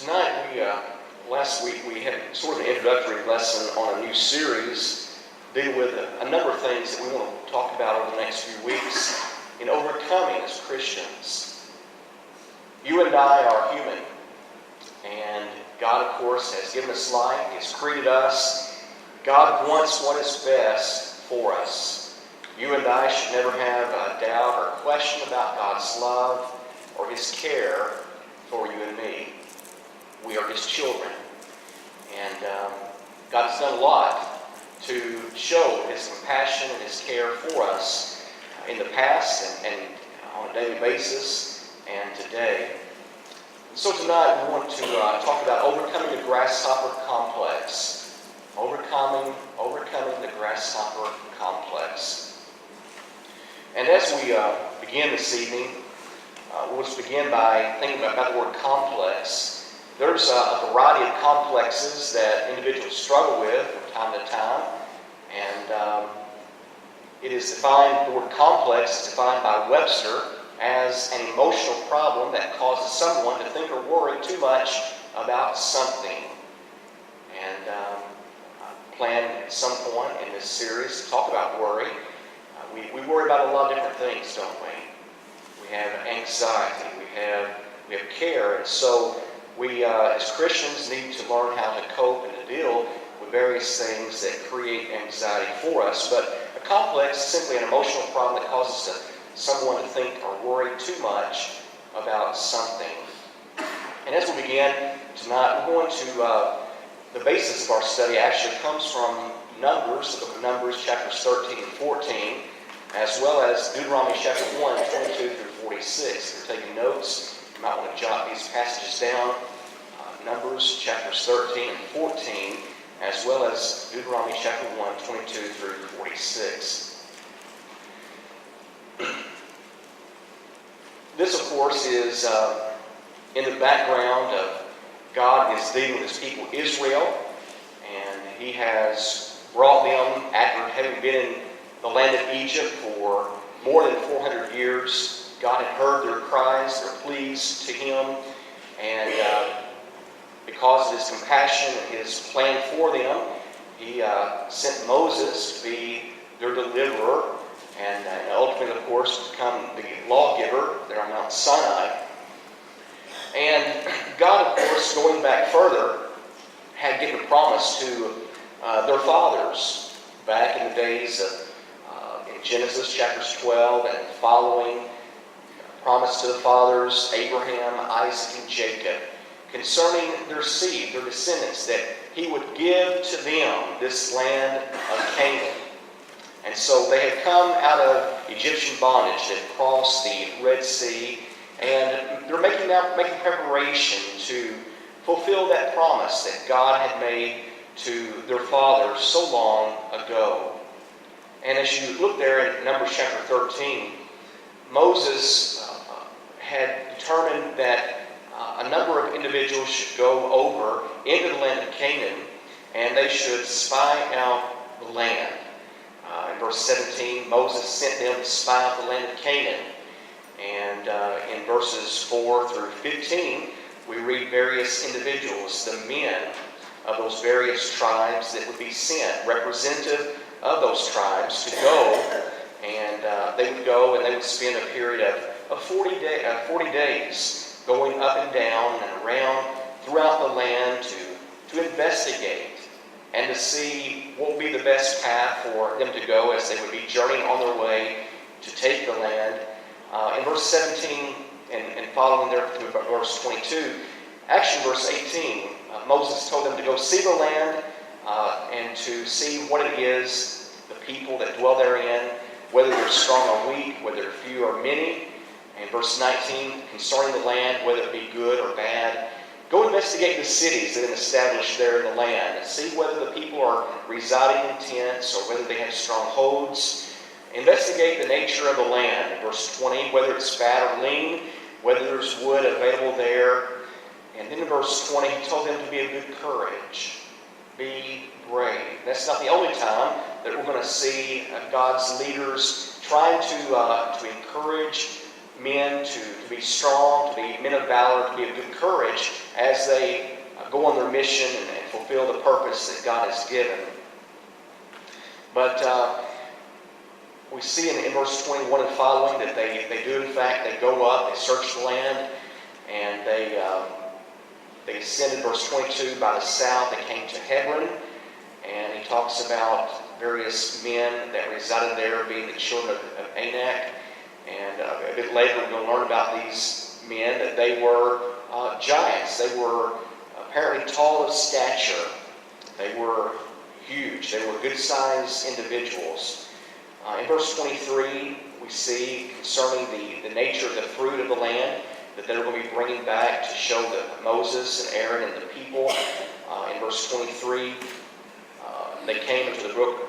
Tonight, last week we had sort of an introductory lesson on a new series dealing with a number of things that we want to talk about over the next few weeks in overcoming as Christians. You and I are human, and God, of course, has given us life. He has created us. God wants what is best for us. You and I should never have a doubt or question about God's love or His care for you and me. We are His children. And God has done a lot to show His compassion and His care for us in the past and on a daily basis and today. So tonight we want to talk about overcoming the Grasshopper complex. Overcoming the Grasshopper complex. And as we begin this evening, we'll just begin by thinking about the word complex. There's a variety of complexes that individuals struggle with from time to time, and it is defined, the word complex is defined by Webster as an emotional problem that causes someone to think or worry too much about something. And I plan at some point in this series to talk about worry. We worry about a lot of different things, don't we? We have anxiety, we have care, and so we, as Christians, need to learn how to cope and to deal with various things that create anxiety for us. But a complex is simply an emotional problem that causes someone to think or worry too much about something. And as we begin tonight, we're going to, the basis of our study actually comes from Numbers, the book of Numbers, chapters 13 and 14, as well as Deuteronomy chapter 1, 22 through 46. If you're taking notes, you might want to jot these passages down. Numbers chapters 13 and 14, as well as Deuteronomy chapter 1, 22 through 46. This, of course, is in the background of God is dealing with His people Israel, and He has brought them, after having been in the land of Egypt for more than 400 years. God had heard their cries, their pleas to Him, and because of His compassion and His plan for them, He sent Moses to be their deliverer, and ultimately, of course, to become the lawgiver there on Mount Sinai. And God, of course, going back further, had given a promise to their fathers back in the days of in Genesis chapters 12 and following, promise to the fathers, Abraham, Isaac, and Jacob, concerning their seed, their descendants, that He would give to them this land of Canaan. And so they had come out of Egyptian bondage, they had crossed the Red Sea, and they're making preparation to fulfill that promise that God had made to their fathers so long ago. And as you look there in Numbers chapter 13, Moses had determined that a number of individuals should go over into the land of Canaan, and they should spy out the land. In verse 17, Moses sent them to spy out the land of Canaan. And in verses 4 through 15, we read various individuals, the men of those various tribes that would be sent, representative of those tribes, to go. And they would go and they would spend a period of 40 days going up and down and around throughout the land to investigate and to see what would be the best path for them to go as they would be journeying on their way to take the land. In verse 17 and following there through verse 22, actually verse 18, Moses told them to go see the land and to see what it is, the people that dwell therein, whether they're strong or weak, whether they're few or many. And verse 19, concerning the land, whether it be good or bad, go investigate the cities that have been established there in the land and see whether the people are residing in tents or whether they have strongholds. Investigate the nature of the land. In verse 20, whether it's fat or lean, whether there's wood available there. And then in verse 20, he told them to be of good courage. Be brave. That's not the only time that we're going to see God's leaders trying to encourage men to be strong, to be men of valor, to be of good courage as they go on their mission and fulfill the purpose that God has given. But we see in verse 21 and following that they do, in fact, they go up, they search the land, and they ascended, verse 22, by the south. They came to Hebron, and he talks about various men that resided there being the children of Anak. And a bit later we're going to learn about these men, that they were giants. They were apparently tall of stature. They were huge. They were good-sized individuals. In verse 23, we see concerning the nature of the fruit of the land that they were going to be bringing back to show that Moses and Aaron and the people. In verse 23, they came into the brook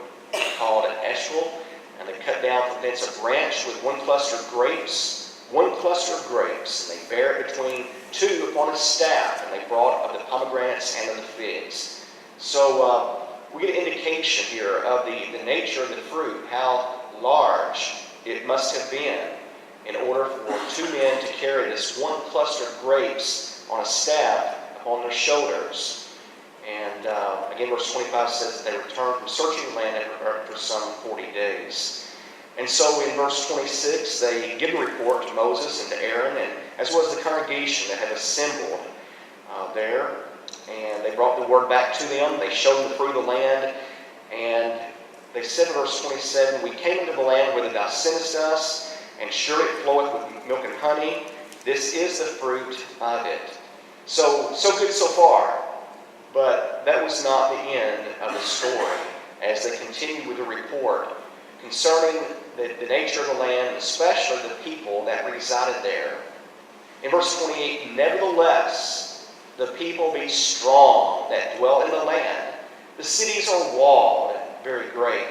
called Eshcol, and they cut down from thence a branch with one cluster of grapes, and they bare it between two upon a staff, and they brought of the pomegranates and of the figs. So we get an indication here of the nature of the fruit, how large it must have been in order for two men to carry this one cluster of grapes on a staff upon their shoulders. And again, verse 25 says that they returned from searching the land for some 40 days. And so in verse 26, they give a report to Moses and to Aaron, and as well as the congregation that had assembled there. And they brought the word back to them. They showed them the fruit of the land. And they said in verse 27, "We came into the land whither thou sentest us, and surely it floweth with milk and honey. This is the fruit of it." So good so far. But that was not the end of the story, as they continued with the report concerning the nature of the land, especially the people that resided there. In verse 28, "Nevertheless, the people be strong that dwell in the land. The cities are walled and very great.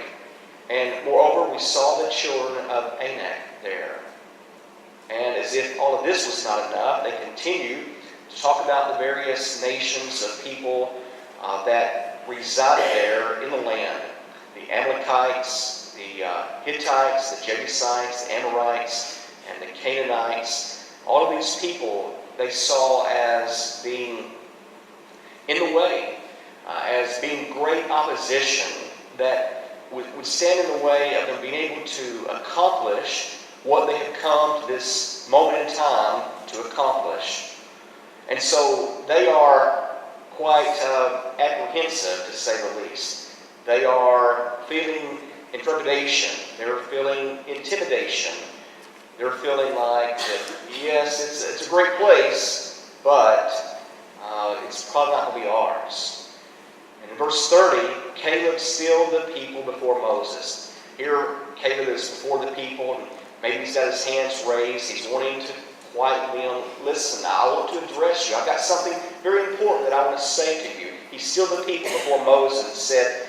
And moreover, we saw the children of Anak there." And as if all of this was not enough, they continue to talk about the various nations of people that resided there in the land. The Amalekites, the Hittites, the Jebusites, the Amorites, and the Canaanites. All of these people they saw as being in the way, as being great opposition that would stand in the way of them being able to accomplish what they had come to this moment in time to accomplish. And so they are quite apprehensive, to say the least. They are feeling intrepidation. They're feeling intimidation. They're feeling like that, yes, it's a great place, but it's probably not going to be ours. And in verse 30, Caleb stilled the people before Moses. Here, Caleb is before the people, and maybe he's got his hands raised. He's wanting to quietly listen. I want to address you. I've got something very important that I want to say to you. He stilled the people before Moses and said,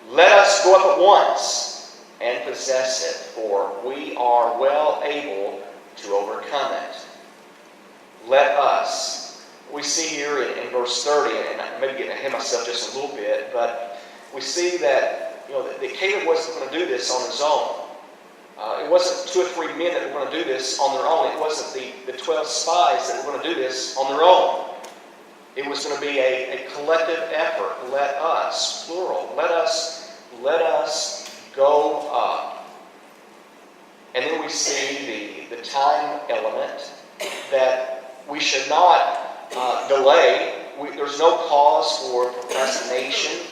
"Let us go up at once and possess it, for we are well able to overcome it." Let us. We see here in verse 30, and I'm maybe getting ahead of myself just a little bit, but we see that that Caleb wasn't going to do this on his own. It wasn't 2 or 3 men that were going to do this on their own. It wasn't the 12 spies that were going to do this on their own. It was going to be a collective effort. Let us, plural, let us go up. And then we see the time element, that we should not delay. There's no cause for procrastination.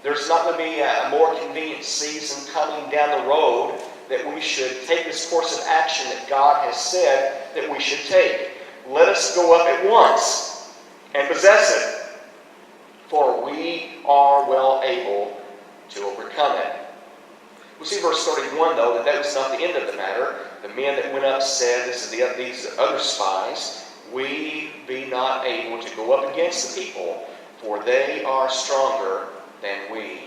There's not going to be a more convenient season coming down the road that we should take this course of action that God has said that we should take. Let us go up at once and possess it, for we are well able to overcome it. We see verse 31, though, that was not the end of the matter. The men that went up said, these other spies, "We be not able to go up against the people, for they are stronger than we."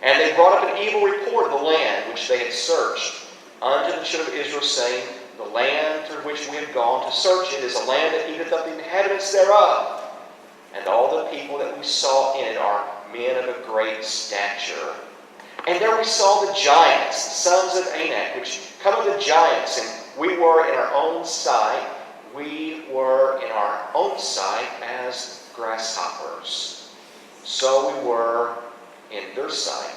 And they brought up an evil report of the land which they had searched unto the children of Israel, saying, "The land through which we have gone to search it is a land that eateth up the inhabitants thereof. And all the people that we saw in it are men of a great stature. And there we saw the giants, the sons of Anak, which come of the giants, and we were in our own sight, we were in our own sight as grasshoppers. So we were in their sight.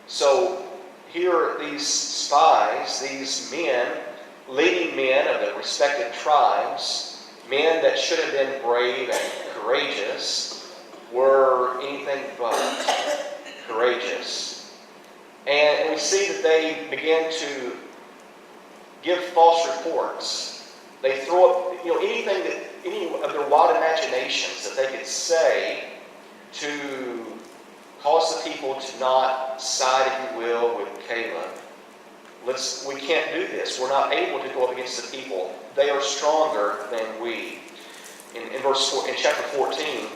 So here these spies, these men, leading men of the respective tribes, men that should have been brave and courageous, were anything but courageous. And we see that they began to give false reports. They throw up, anything that, any of their wild imaginations that they could say to cause the people to not side, if you will, with Caleb. We can't do this. We're not able to go up against the people. They are stronger than we. In chapter 14,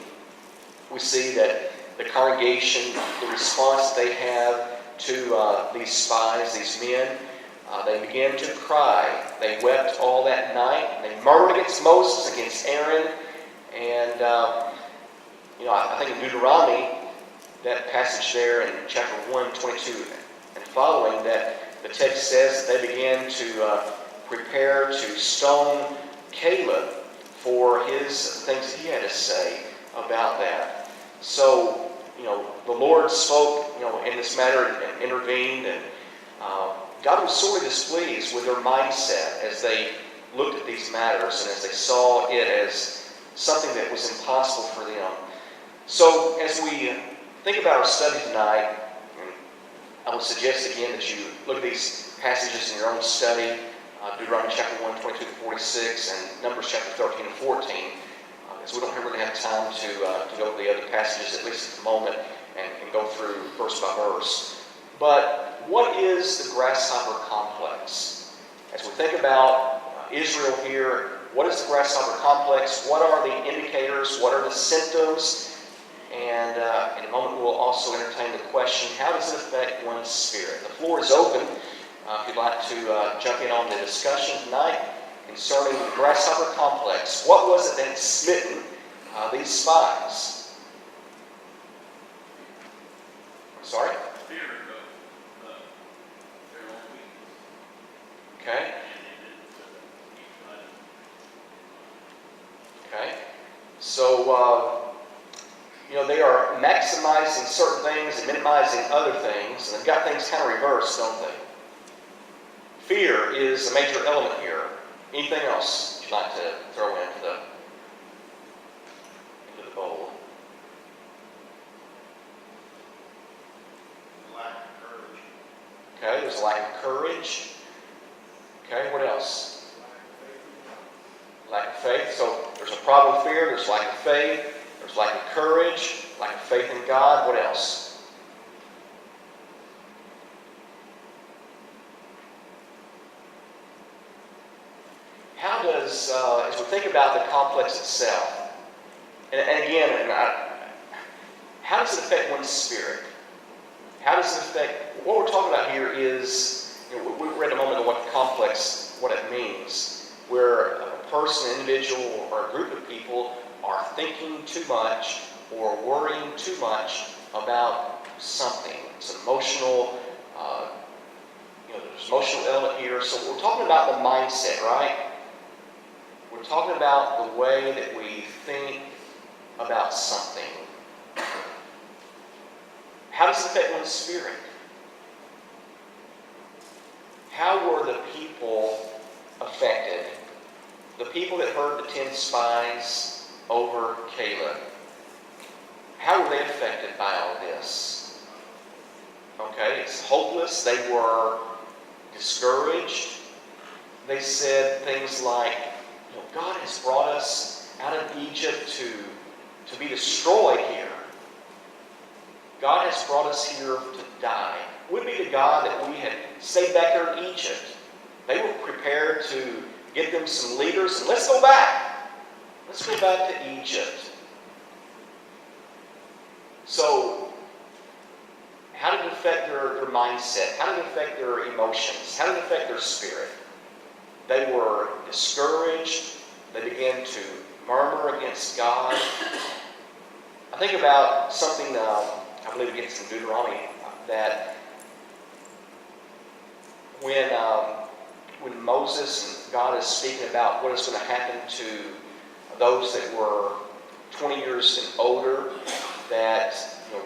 we see that the congregation, the response they have to these spies, these men, they began to cry. They wept all that night. They murmured against Moses, against Aaron. And, I think in Deuteronomy, that passage there in chapter 1, 22 and following, that the text says that they began to prepare to stone Caleb for his things that he had to say about that. So, the Lord spoke, in this matter and intervened, and God was sorely displeased with their mindset as they looked at these matters and as they saw it as something that was impossible for them. So, as we think about our study tonight, I would suggest again that you look at these passages in your own study, Deuteronomy chapter 1, 22 to 46, and Numbers chapter 13 and 14, as we don't really have time to go over the other passages, at least at the moment, and go through verse by verse. But what is the grasshopper complex? As we think about Israel here, what is the grasshopper complex? What are the indicators? What are the symptoms? And in a moment, we'll also entertain the question, how does it affect one's spirit? The floor is open. If you'd like to jump in on the discussion tonight concerning the grasshopper complex. What was it that had smitten these spies? Sorry? Fear of their own weakness. Okay. Okay. So, they are maximizing certain things and minimizing other things, and they've got things kind of reversed, don't they? Fear is a major element here. Anything else you'd like to throw into the bowl? Lack of courage. Okay, there's a lack of courage. Okay, what else? Lack of faith. So there's a problem with fear, there's lack of faith, there's lack of courage, lack of faith in God. What else? How does, as we think about the complex itself, and again, how does it affect one's spirit? How does it affect, what we're talking about here is, we read a moment ago what the complex, what it means, where a person, an individual, or a group of people are thinking too much or worrying too much about something. It's an emotional, there's emotional element here. So we're talking about the mindset, right? We're talking about the way that we think about something. How does it affect one's spirit? How were the people affected? The people that heard the 10 spies over Caleb. How were they affected by all this? Okay, it's hopeless. They were discouraged. They said things like, God has brought us out of Egypt to be destroyed here. God has brought us here to die. Would be the God that we had stayed back there in Egypt. They were prepared to get them some leaders and let's go back. Let's go back to Egypt. So, how did it affect their mindset? How did it affect their emotions? How did it affect their spirit? They were discouraged. They began to murmur against God. I think about something I believe it's in Deuteronomy that when when Moses and God is speaking about what is going to happen to those that were 20 years and older that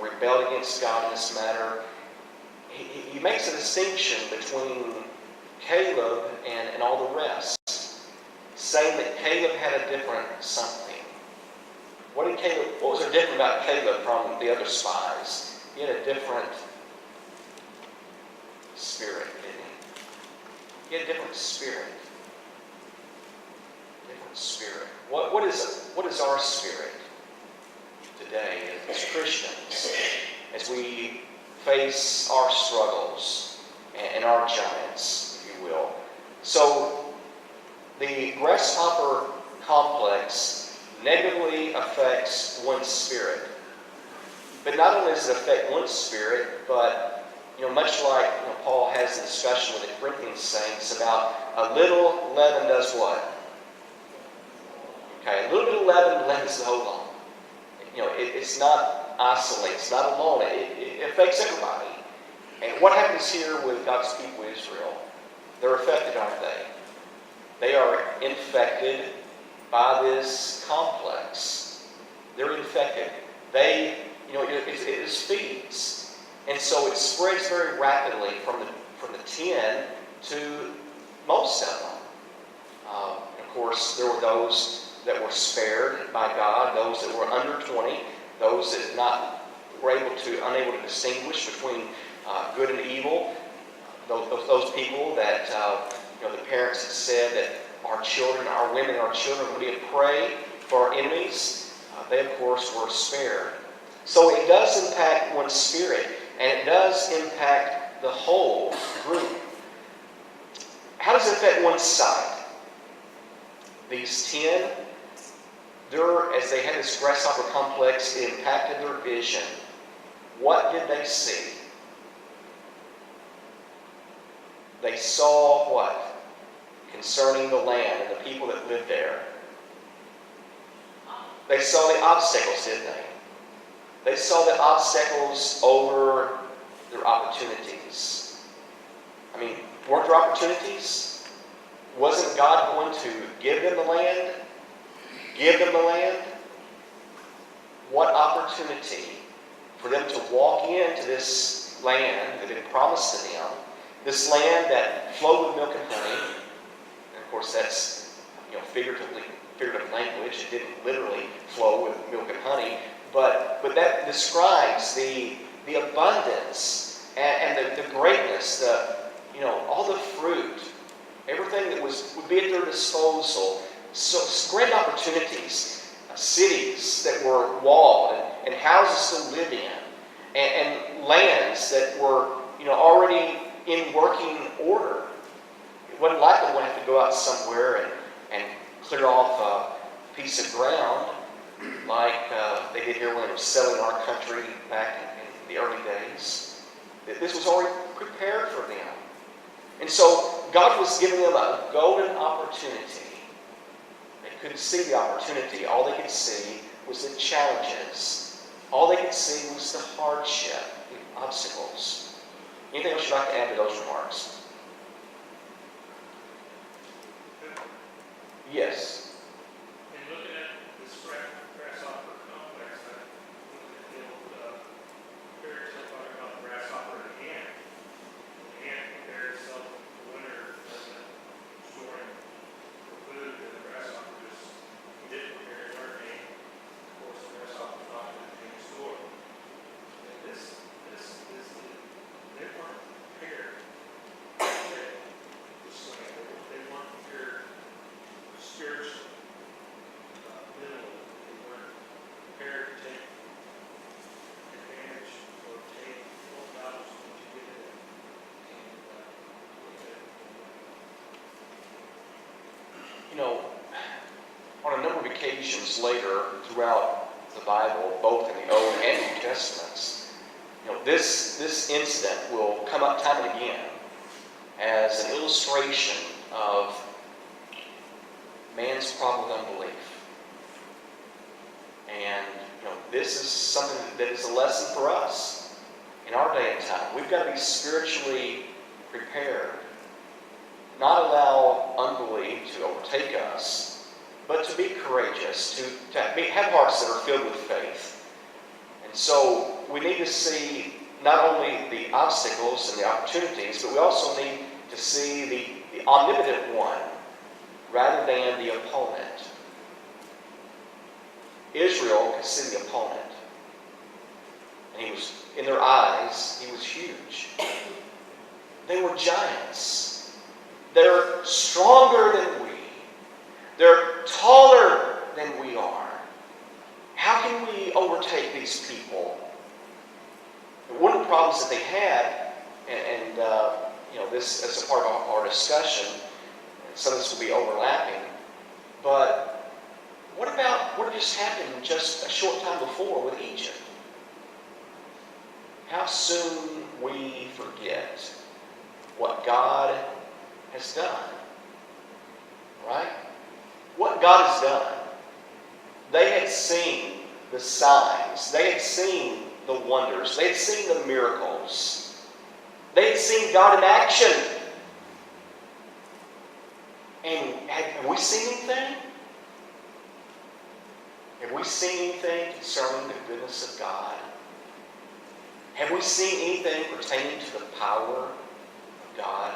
rebelled against God in this matter, he makes a distinction between Caleb and all the rest, saying that Caleb had a different something. What was there different about Caleb from the other spies? He had a different spirit, didn't he? He had a different spirit. Different spirit. What is our spirit today as Christians as we face our struggles and our giants, if you will? So the Grasshopper complex negatively affects one's spirit. But not only does it affect one's spirit, but much like Paul has a discussion with the Corinthian saints about a little leaven does what? Okay, a little bit of leaven leavens the whole lump. It's not isolated, it's not alone. It affects everybody. And what happens here with God's people, Israel? They're affected, aren't they? They are infected by this complex. They're infected. It feeds. And so it spreads very rapidly from the 10 to most of them. Of course, there were those that were spared by God, those that were under 20, those that were unable to distinguish between good and evil. Those people that the parents had said that our children, our women, our children would be a prey for our enemies. They, of course, were spared. So it does impact one's spirit, and it does impact the whole group. How does it affect one's sight? These 10, as they had this grasshopper complex, it impacted their vision. What did they see? They saw what? Concerning the land and the people that lived there. They saw the obstacles, didn't they? They saw the obstacles over their opportunities. Weren't there opportunities? Wasn't God going to give them the land? Give them the land? What opportunity for them to walk into this land that had been promised to them, this land that flowed with milk and honey. And of course, that's figurative language. It didn't literally flow with milk and honey, but that describes the abundance and the greatness, all the fruit, everything that would be at their disposal. So great opportunities, cities that were walled and houses to live in, and lands that were already in working order. It wasn't like they would have to go out somewhere and clear off a piece of ground like they did here when they were selling our country back in the early days. This was already prepared for them. And so God was giving them a golden opportunity. They couldn't see the opportunity. All they could see was the challenges. All they could see was the hardship, the obstacles. Anything else you'd like to add to those remarks? Yes. And looking at this grasshopper complex, I looked at the old fairy tale talking about the grasshopper and the ant. The ant prepared itself for winter, storing for food, and the grasshopper he didn't prepare his hurricane. Of course, the grasshopper thought it was in the store. And this is they weren't prepared. They weren't prepared spiritually, mentally. They weren't prepared to take advantage or take what God was going to give them. On a number of occasions later throughout the Bible, both in the Old and New Testaments, this incident will come up time and again as an illustration of man's problem with unbelief. And this is something that is a lesson for us in our day and time. We've got to be spiritually prepared. not allow unbelief to overtake us, but to be courageous, to have hearts that are filled with faith. And so we need to see not only the obstacles and the opportunities, but we also need to see the omnipotent one rather than the opponent. Israel could see the opponent. And he was, in their eyes, he was huge. They were giants. They're stronger than we. They're taller than we are. How can we overtake these people? One of the problems that they had, and this as a part of our discussion, and some of this will be overlapping, but what about what just happened just a short time before with Egypt? How soon we forget what God has done. Right? What God has done. They had seen the signs. They had seen the wonders. They had seen the miracles. They had seen God in action. And have we seen anything? Have we seen anything concerning the goodness of God? Have we seen anything pertaining to the power of God?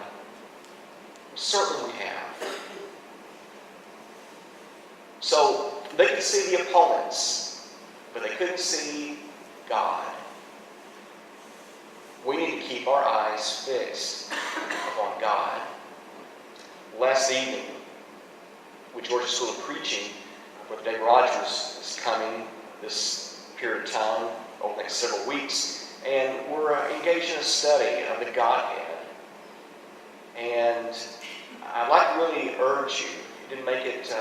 Certainly we have. So they could see the opponents, but they couldn't see God. We need to keep our eyes fixed upon God. Last evening, with Georgia School of Preaching, where Dave Rogers is coming this period of time over the next several weeks, and we're engaged in a study of the Godhead. And I'd like to really urge you, if you didn't make it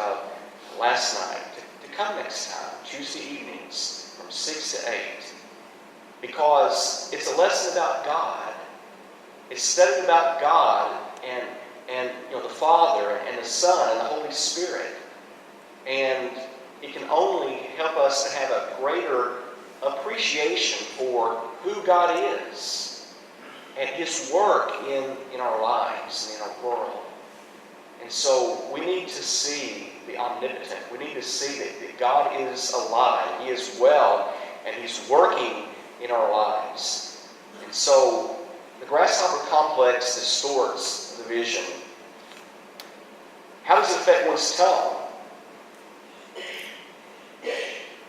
last night, to come next time, Tuesday evenings from 6 to 8. Because it's a lesson about God. It's studying about God and the Father and the Son and the Holy Spirit. And it can only help us to have a greater appreciation for who God is and His work in our lives and in our world. And so we need to see the omnipotent. We need to see that God is alive. He is well, and He's working in our lives. And so the grasshopper complex distorts the vision. How does it affect one's tongue?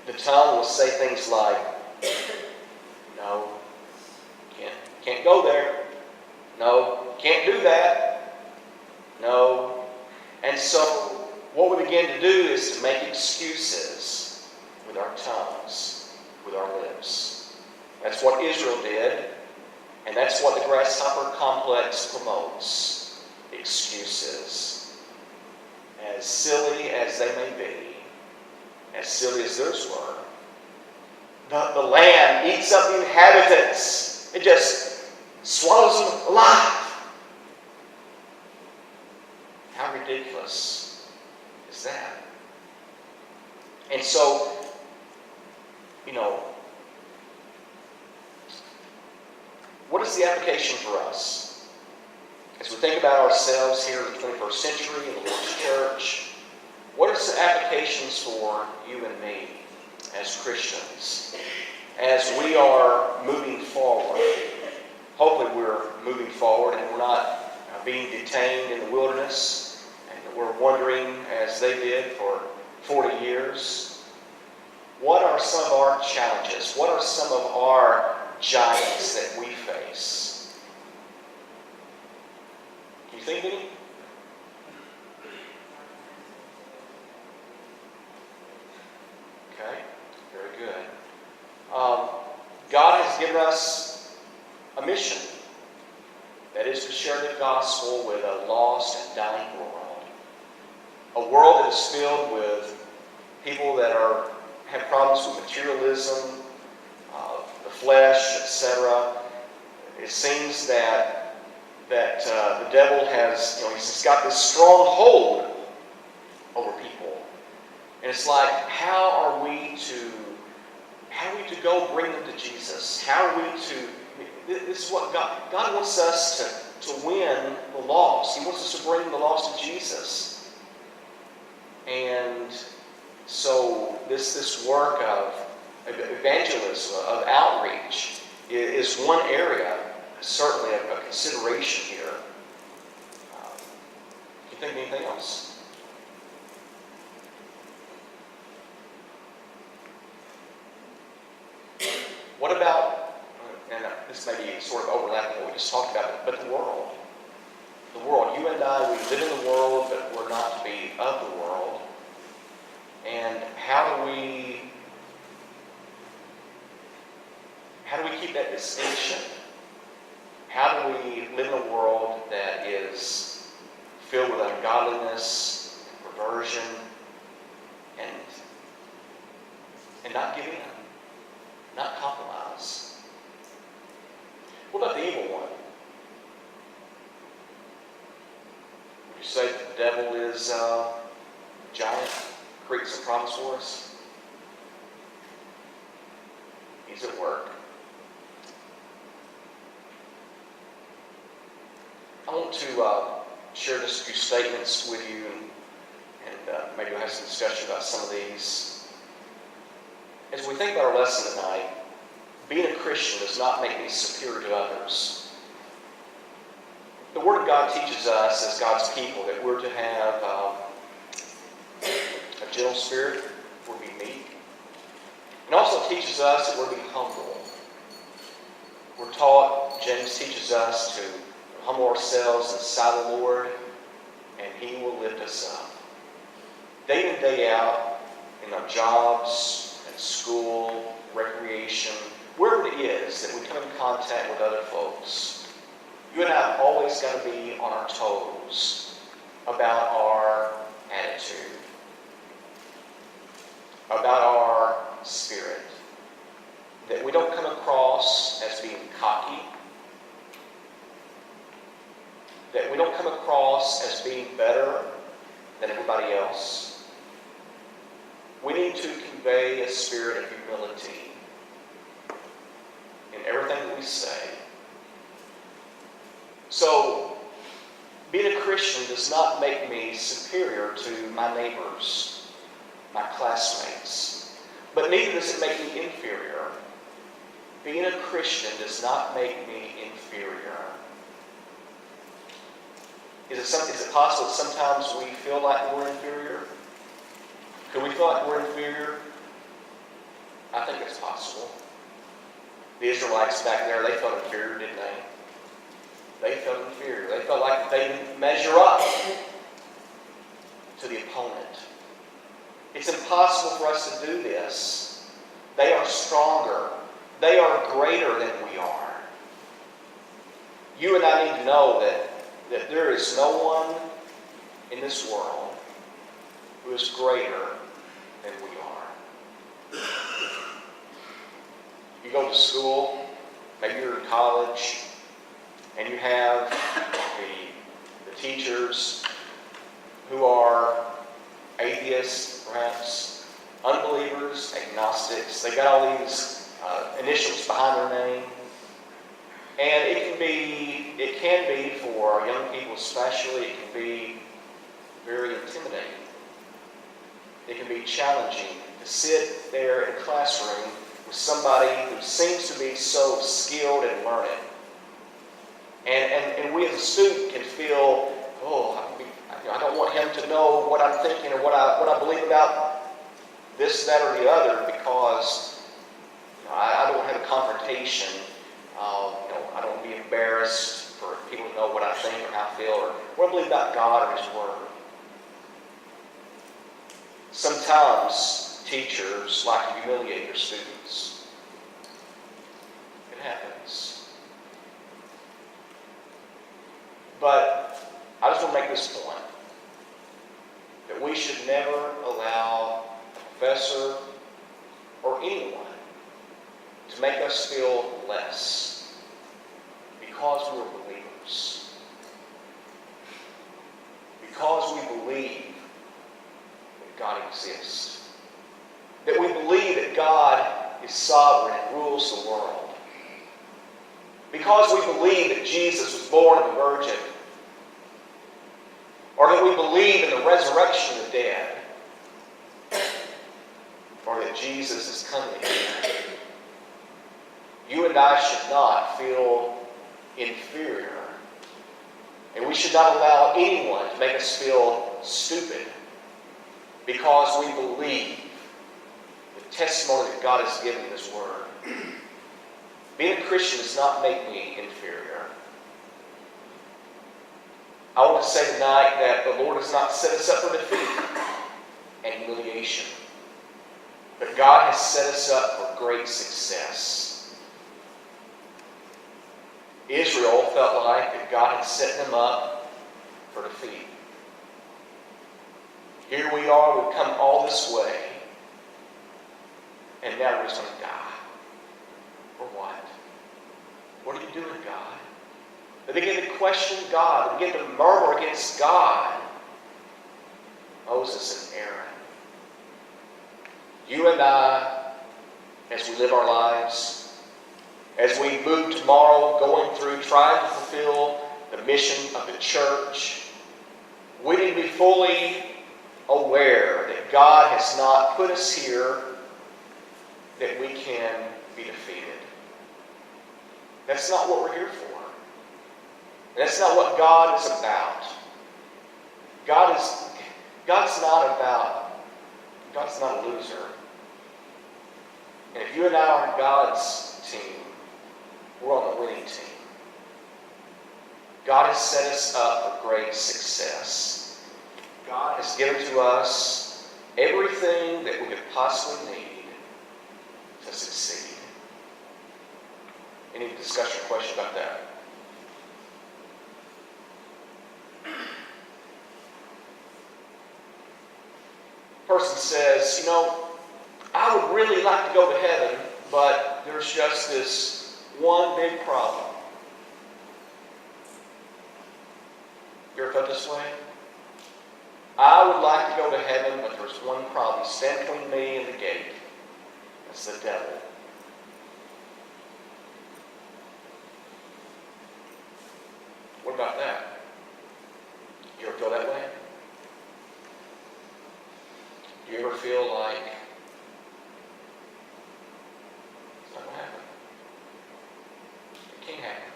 The tongue will say things like, no, can't go there. No, can't do that. No. And so what we begin to do is to make excuses with our tongues, with our lips. That's what Israel did, and that's what the grasshopper complex promotes. Excuses. As silly as they may be, as silly as theirs were, the land eats up the inhabitants. It just swallows them alive. How ridiculous is that? And so, what is the application for us? As we think about ourselves here in the 21st century in the Lord's church, what are the applications for you and me as Christians? As we are moving forward, hopefully we're moving forward and we're not being detained in the wilderness and we're wandering as they did for 40 years. What are some of our challenges? What are some of our giants that we face? Can you think of any? Okay, very good. God has given us a mission. That is to share the gospel with a lost and dying world. A world that is filled with people that have problems with materialism, the flesh, etc. It seems that the devil has, he's got this strong hold over people. And it's like, how are we to go bring them to Jesus? How are we to, this is what God wants us to win the lost. He wants us to bring the lost to Jesus. And so this work of evangelism, of outreach, is one area, certainly a consideration here. Can you think of anything else? What about, and this may be sort of overlapping what we just talked about, but the world. The world. You and I, we live in the world, but we're not to be of the world. And how do we keep that distinction? How do we live in a world that is filled with ungodliness, perversion, and not give in, not compromise? What about the evil one? Would you say that the devil is a giant, creating some problems for us? He's at work. I want to share just a few statements with you, and maybe we'll have some discussion about some of these. As we think about our lesson tonight, being a Christian does not make me superior to others. The Word of God teaches us as God's people that we're to have a gentle spirit, we're to be meek. It also teaches us that we're to be humble. We're taught, James teaches us to humble ourselves in the sight of the Lord, and He will lift us up. Day in and day out, in our jobs, at school, recreation, wherever it is that we come in contact with other folks, you and I have always got to be on our toes about our attitude, about our spirit. That we don't come across as being cocky, that we don't come across as being better than everybody else. We need to convey a spirit of humility in everything that we say. So, being a Christian does not make me superior to my neighbors, my classmates, but neither does it make me inferior. Being a Christian does not make me inferior. Is it possible that sometimes we feel like we're inferior? Could we feel like we're inferior? I think it's possible. The Israelites back there, they felt inferior, didn't they? They felt inferior. They felt like they didn't measure up to the opponent. It's impossible for us to do this. They are stronger. They are greater than we are. You and I need to know that there is no one in this world who is greater than we are. You go to school, maybe you're in college, and you have the teachers who are atheists, perhaps, unbelievers, agnostics. They've got all these initials behind their name. And it can be for young people especially, it can be very intimidating. It can be challenging to sit there in a classroom with somebody who seems to be so skilled and learned. And we as a student can feel, I don't want him to know what I'm thinking or what I believe about this, that, or the other, because I don't want to have a confrontation. I don't want to be embarrassed for people to know what I think or how I feel or what I believe about God or His Word. Sometimes teachers like to humiliate their students. It happens. But I just want to make this point, that we should never allow a professor or anyone to make us feel less because we're believers. Because we believe that God exists. That we believe that God is sovereign and rules the world. because we believe that Jesus was born of a virgin, or that we believe in the resurrection of the dead, or that Jesus is coming again, you and I should not feel inferior. And we should not allow anyone to make us feel stupid because we believe the testimony that God has given in His Word. Being a Christian does not make me inferior. I want to say tonight that the Lord has not set us up for defeat and humiliation, but God has set us up for great success. Israel felt like that God had set them up for defeat. Here we are, we've come all this way, and now we're just going to die. For what? What are you doing, God? They begin to question God. They begin to murmur against God. Moses and Aaron. You and I, as we live our lives, as we move tomorrow, going through, trying to fulfill the mission of the church, we need to be fully aware that God has not put us here that we can be defeated. That's not what we're here for. That's not what God is about. God's not a loser. And if you and I are on God's team, we're on the winning team. God has set us up for great success. God has given to us everything that we could possibly need to succeed. Any discussion or question about that? Person says, I would really like to go to heaven, but there's just this one big problem. You ever felt this way? I would like to go to heaven, but there's one problem. Stand between me and the gate. That's the devil. What about that? You ever feel that way? Do you ever feel like it's not going to happen? It can't happen.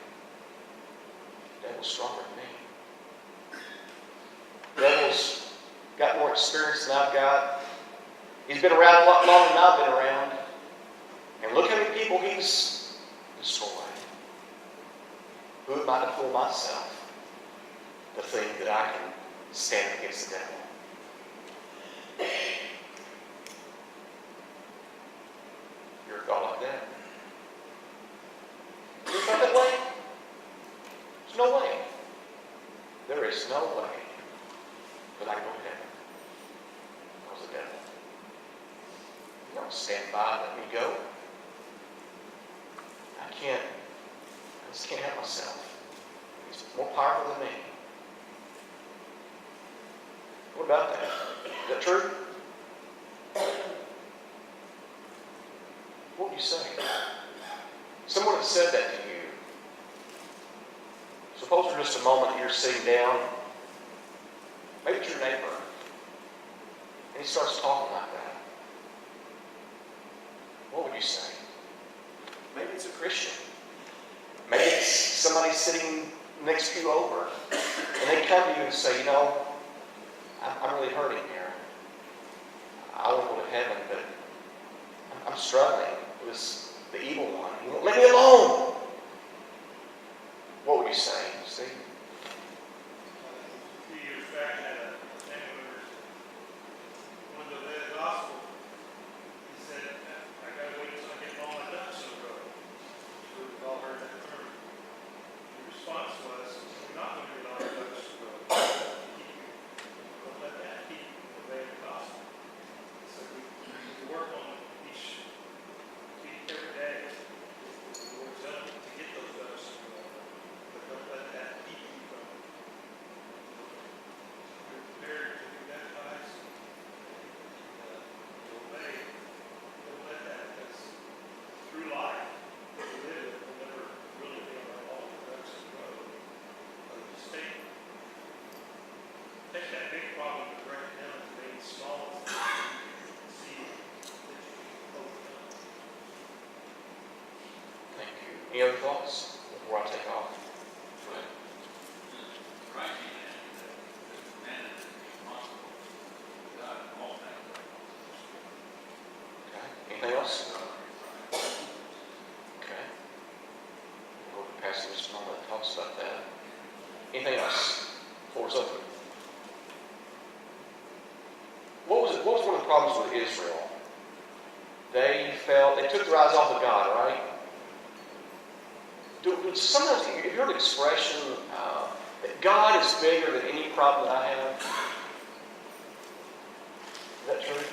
The devil's stronger than me. The devil's got more experience than I've got. He's been around a lot longer than I've been around. And look how many people he's destroyed. Who am I to fool myself to think that I can stand against the devil? You're a God like that. You felt that way? There's no way. There is no way that I can go to heaven. I was the devil. You don't stand by and let me go. I just can't help myself. He's more powerful than me. What about that? Is that true? What would you say? Someone had said that to you. Suppose for just a moment that you're sitting down, maybe it's your neighbor, and he starts talking like that. What would you say? Maybe it's a Christian. Maybe it's somebody sitting next to you over, and they come to you and say, I'm really hurting here. I want to go to heaven, but I'm struggling with the evil one. He won't let me alone. What would you say, Steve? A few years back, I had a family member, one of the gospel, he said, I got to wait until I get all my ducks in a row. We've all heard that term. The response was, we're not going to get all our ducks in a row. Don't let that keep obeying the gospel. So we work on each every day. Any other thoughts before I take off? Okay. Anything else? Okay. We'll go to passage this moment that talks about that. Anything else? Floor's open. What was one of the problems with Israel? They took their eyes off of God, right? Sometimes, have you heard the expression that God is bigger than any problem that I have? Is that true?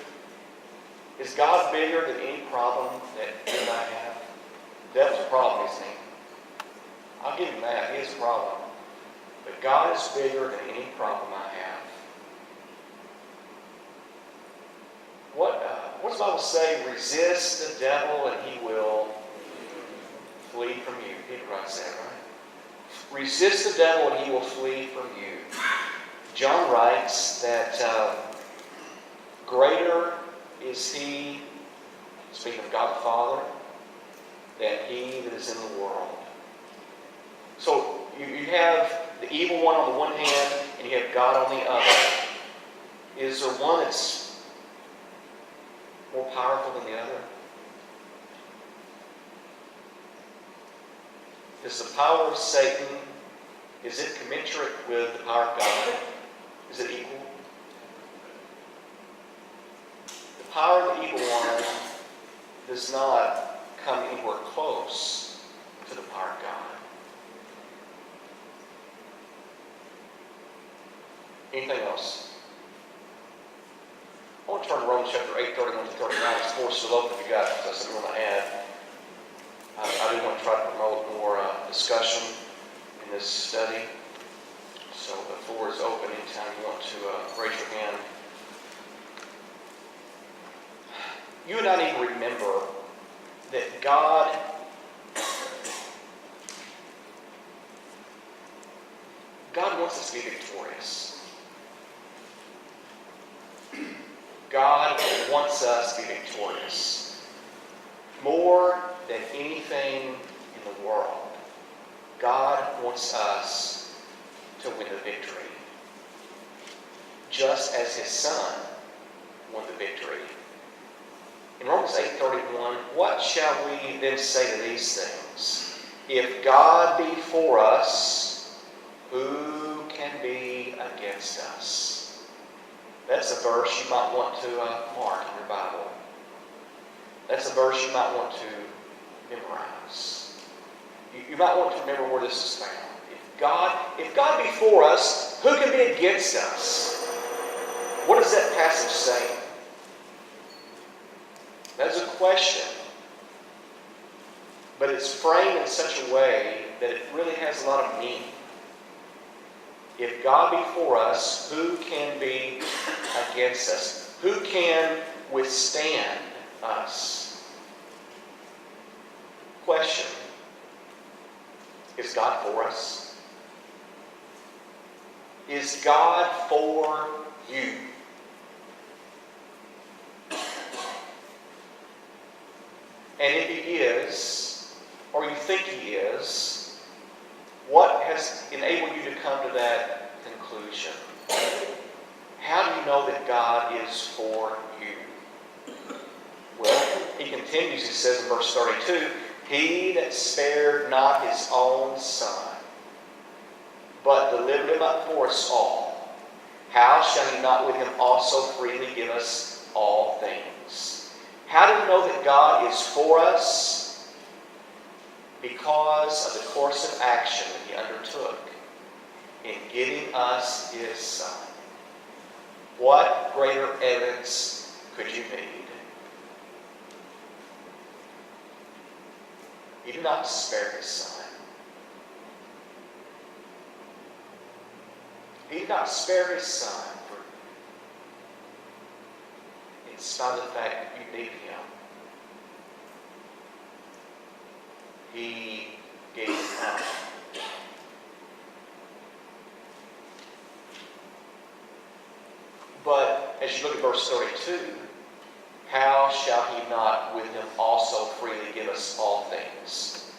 Is God bigger than any problem that I have? The devil's a problem, isn't he? I'll give him that. He is a problem. But God is bigger than any problem I have. What does the Bible say? Resist the devil and he will flee from you. Peter writes that, right? Resist the devil and he will flee from you. John writes that greater is he, speaking of God the Father, than he that is in the world. So you have the evil one on the one hand and you have God on the other. Is there one that's more powerful than the other? Is the power of Satan, is it commensurate with the power of God? Is it equal? The power of the evil one does not come anywhere close to the power of God. Anything else? I want to turn to Romans chapter 8, 31 to 39. It's more still open if you got something you want to add. I do want to try to promote more discussion in this study. So the floor is open anytime you want to raise your hand. You and I need to remember that God wants us to be victorious. God wants us to be victorious. More than anything in the world, God wants us to win the victory. Just as His Son won the victory. In Romans 8:31, what shall we then say to these things? If God be for us, who can be against us? That's a verse you might want to mark in your Bible. That's a verse you might want to memorize. You might want to remember where this is found. If God be for us, who can be against us? What is that passage saying? That's a question. But it's framed in such a way that it really has a lot of meaning. If God be for us, who can be against us? Who can withstand us? Question. Is God for us? Is God for you? And if He is, or you think He is, what has enabled you to come to that conclusion? How do you know that God is for you? Well, he continues, he says in verse 32, He that spared not His own Son, but delivered Him up for us all, how shall He not with Him also freely give us all things? How do we know that God is for us? Because of the course of action that He undertook in giving us His Son. What greater evidence could you need? He did not spare His Son. He did not spare His Son in spite of the fact that you need Him. He gave Him up. But as you look at verse 32, how shall He not with Him also freely give us all things?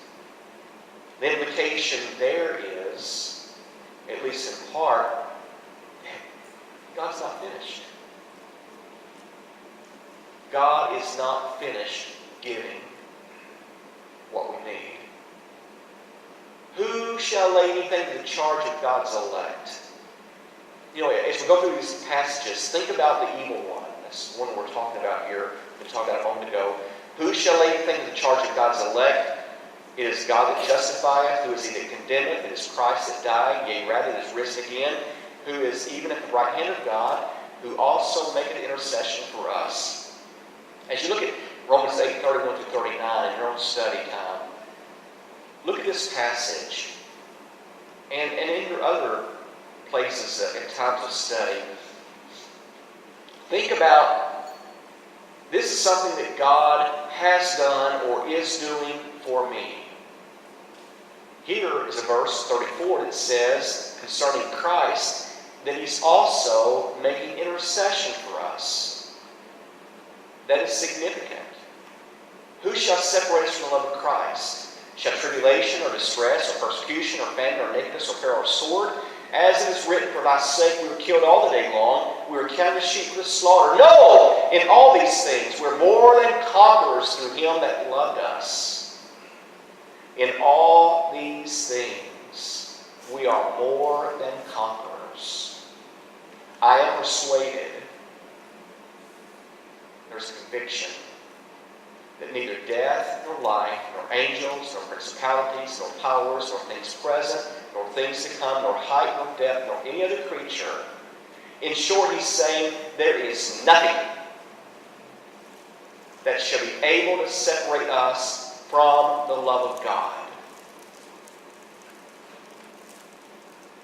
The implication there is, at least in part, God's not finished. God is not finished giving what we need. Who shall lay anything to the charge of God's elect? You know, as we go through these passages, think about the evil one. That's one we're talking about here. We talked about a moment ago. Who shall lay anything to the charge of God's elect? It is God that justifieth. Who is he that condemneth? It is Christ that died, yea, rather that is risen again, who is even at the right hand of God, who also maketh intercession for us. As you look at Romans 8, 31 to 39 in your own study time, look at this passage. And in your other places in times of study, think about this is something that God has done or is doing for me. Here is a verse 34 that says concerning Christ that he's also making intercession for us. That is significant. Who shall separate us from the love of Christ? Shall tribulation or distress or persecution or famine or nakedness or peril or sword? As it is written, for thy sake we were killed all the day long. We were counted as sheep for the slaughter. No! In all these things we're more than conquerors through him that loved us. In all these things we are more than conquerors. I am persuaded, there's conviction, that neither death nor life, nor angels, nor principalities, nor powers, nor things present, nor things to come, nor height, nor depth, nor any other creature. In short, he's saying there is nothing that shall be able to separate us from the love of God,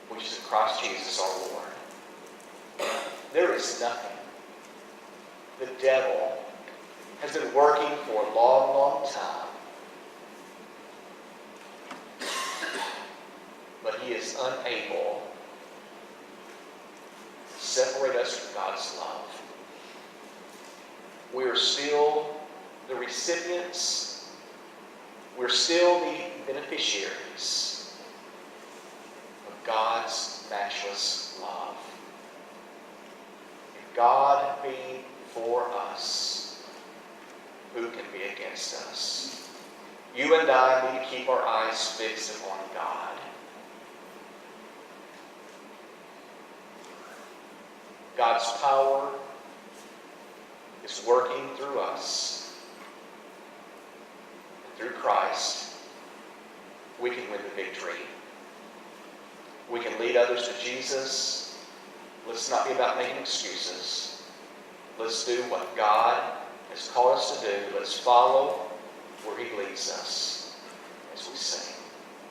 which is in Christ Jesus our Lord. There is nothing. The devil has been working for a long, long time. But he is unable to separate us from God's love. We are still the recipients. We're still the beneficiaries of God's matchless love. If God be for us, who can be against us? You and I need to keep our eyes fixed upon God. God's power is working through us. And through Christ, we can win the victory. We can lead others to Jesus. Let's not be about making excuses. Let's do what God has called us to do. Let's follow where he leads us.